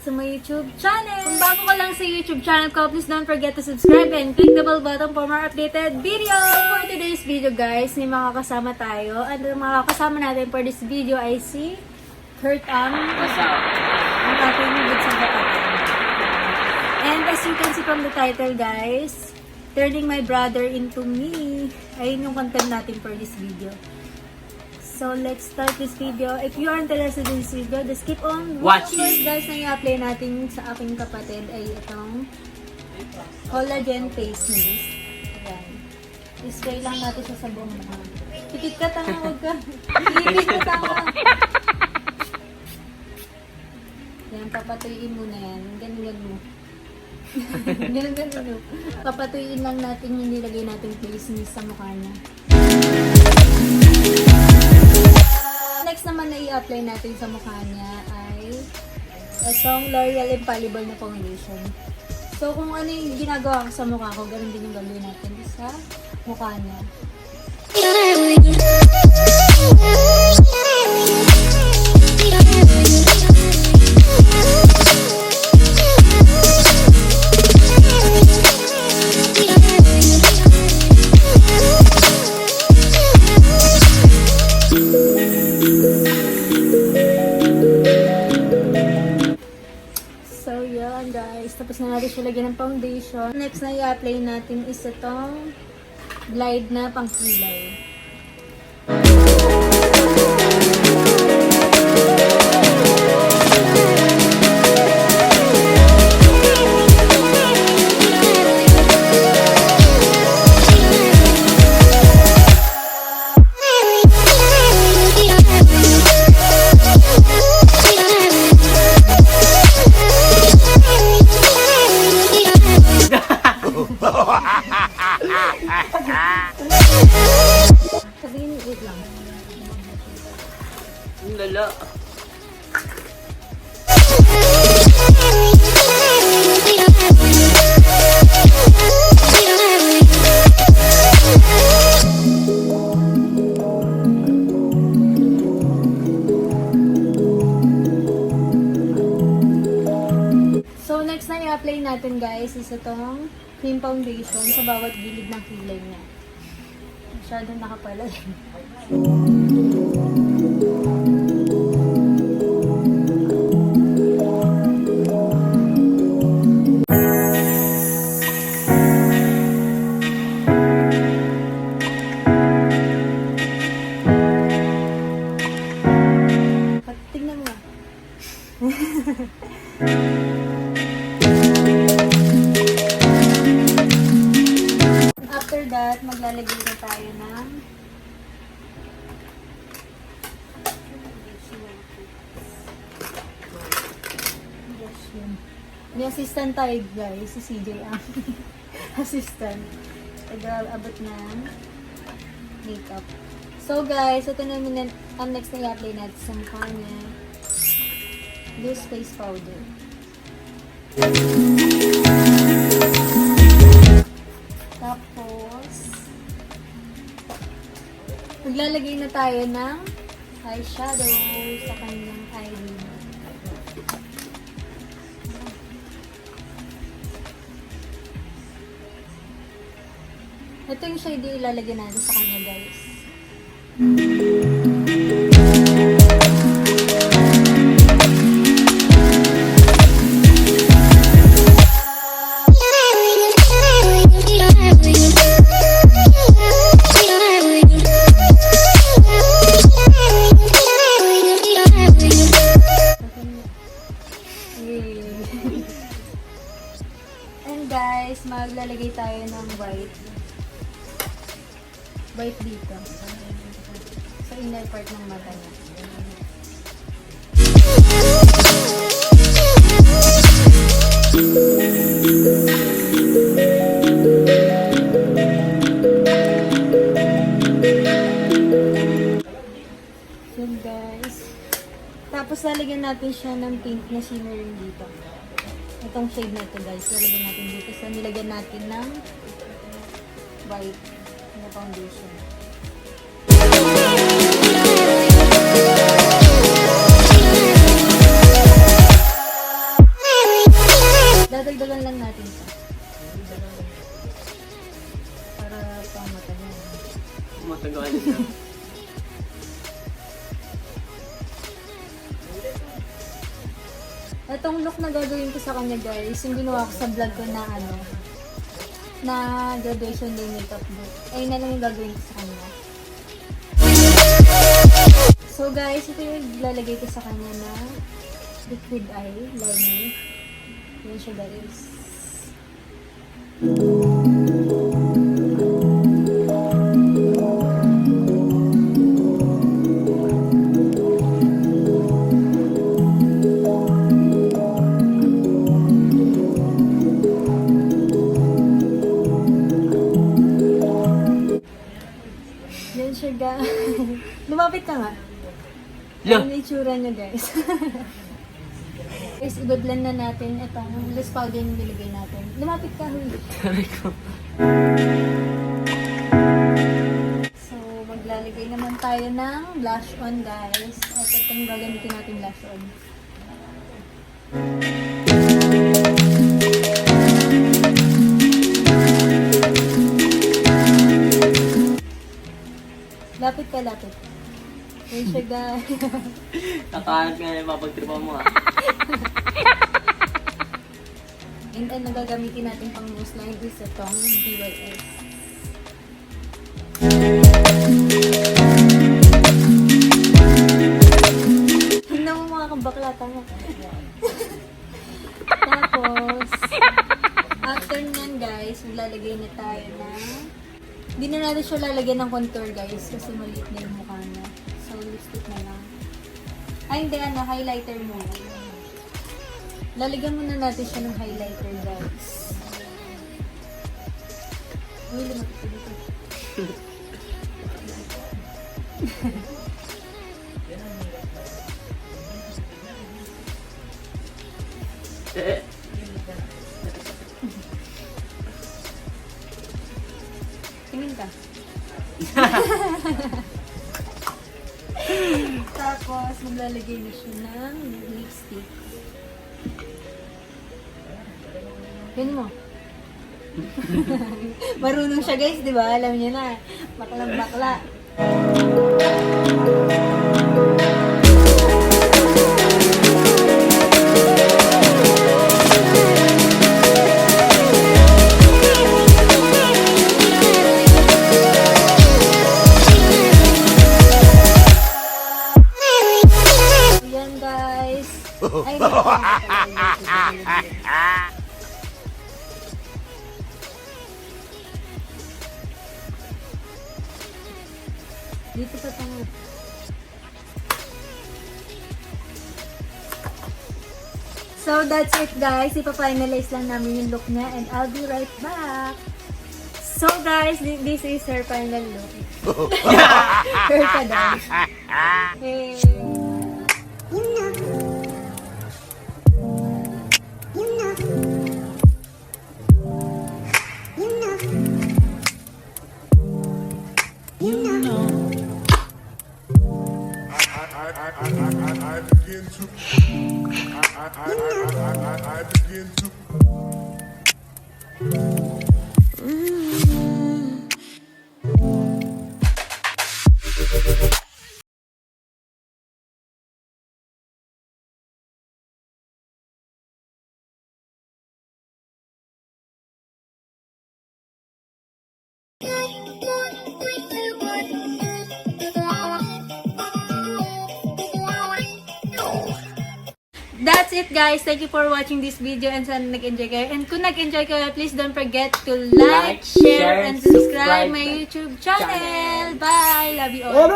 sa my YouTube channel. Kung bago ka lang sa YouTube channel ko, please don't forget to subscribe and click the bell button for more updated videos. For today's video guys, may makakasama tayo. At ang makakasama natin for this video ay si Kurt Ang kakainugot sa kapatid. And as you can see from the title guys, Turning My Brother Into Me. Ayun yung content natin for this video. So, let's start this video. If you are interested in this video, just keep on watching. First guys, na i-apply natin sa aking kapatid ay itong collagen face mist. Ayan. I-spray lang natin siya sa buong mukha. Pikit ka, tanga, huwag ka. Pikit ka, tanga. Yan, papatuyin mo na yan. Ganyan mo. Ganun. Papatuyin lang natin yung nilagay natin face mist sa mukha niya. Next naman na i-apply natin sa mukha niya ay itong L'Oreal Infallible na foundation. So, kung ano yung ginagawa ko sa mukha ko, ganun din yung gagawin natin sa mukha niya. So, yan guys. Tapos na natin siya lagyan ng foundation. Next na i-apply natin is itong Glide na pangkilay. Sabihin, wait lang. Ang lala. So, next na i-apply natin guys is itong cream foundation sa bawat gilid ng kilay niya. Masyadong nakapala. Tingnan mo. After that, maglalagay na tayo ng may assistant tayo guys, si CJ ang assistant. Nag-abot ng makeup. So guys, ito naman ang next na i-apply natin sa mukha niya. Loose face powder. Tapos, maglalagay na tayo ng eyeshadow sa kanyang eyelid. Ito yung shade ilalagay natin sa kanya guys. And guys, maglalagay tayo ng white dito sa inner part ng mata niya. So guys, tapos lalagyan natin siya ng pink na shimmering dito. Itong shade na ito guys, lalagyan natin dito. So nilagyan natin ng white na foundation. Dadagdagan lang natin ito. Para pamatagal. Matagal na. Itong look na gagawin ko sa kanya guys, yung ginawa ko sa vlog ko na na graduation day makeup look. Ayun na lang yung gagawin ko sa kanya. So guys, ito yung lalagay ko sa kanya na liquid eyeliner. Yan siya guys. Yan siya guys. Lumapit ka nga. Lo. Ang itsura niya guys. Guys, i-blend na natin itong loose powder yung nilagay natin. Lumapit ka, huy. Sabi ko. So, maglalagay naman tayo ng blush on guys. At itong gagamitin natin blush on. Lapit ka, lapit. Yan siya guys. Nakahanap nga na papagtripan mo ah. And then, nagagamitin natin pang nose line is itong DYS. Tingnan mo mga kabaklata mo. Tapos, after nyan guys, maglalagay na tayo ng... Hindi na natin siya lalagyan ng contour guys kasi maliit na yung mukha niya. So, lipstick na lang. Ay, hindi highlighter muna. Lalagyan muna natin siya ng highlighter guys. Uy, lumapit ko dito. Tingin ka. Tapos, maglalagay na siya ng lipstick. Ganun mo. Marunong siya guys, di ba? Alam niya na. Baklang bakla. Ayan guys. Ay, dito sa tangan. So, that's it guys. Ipa-finalize lang namin yung look niya and I'll be right back. So guys, this is her final look. Her ka daw. Hey. I begin to That's it guys. Thank you for watching this video and sana nag-enjoy kayo. And kung nag-enjoy kayo, please don't forget to like, share, and subscribe my YouTube channel. Bye! Love you all.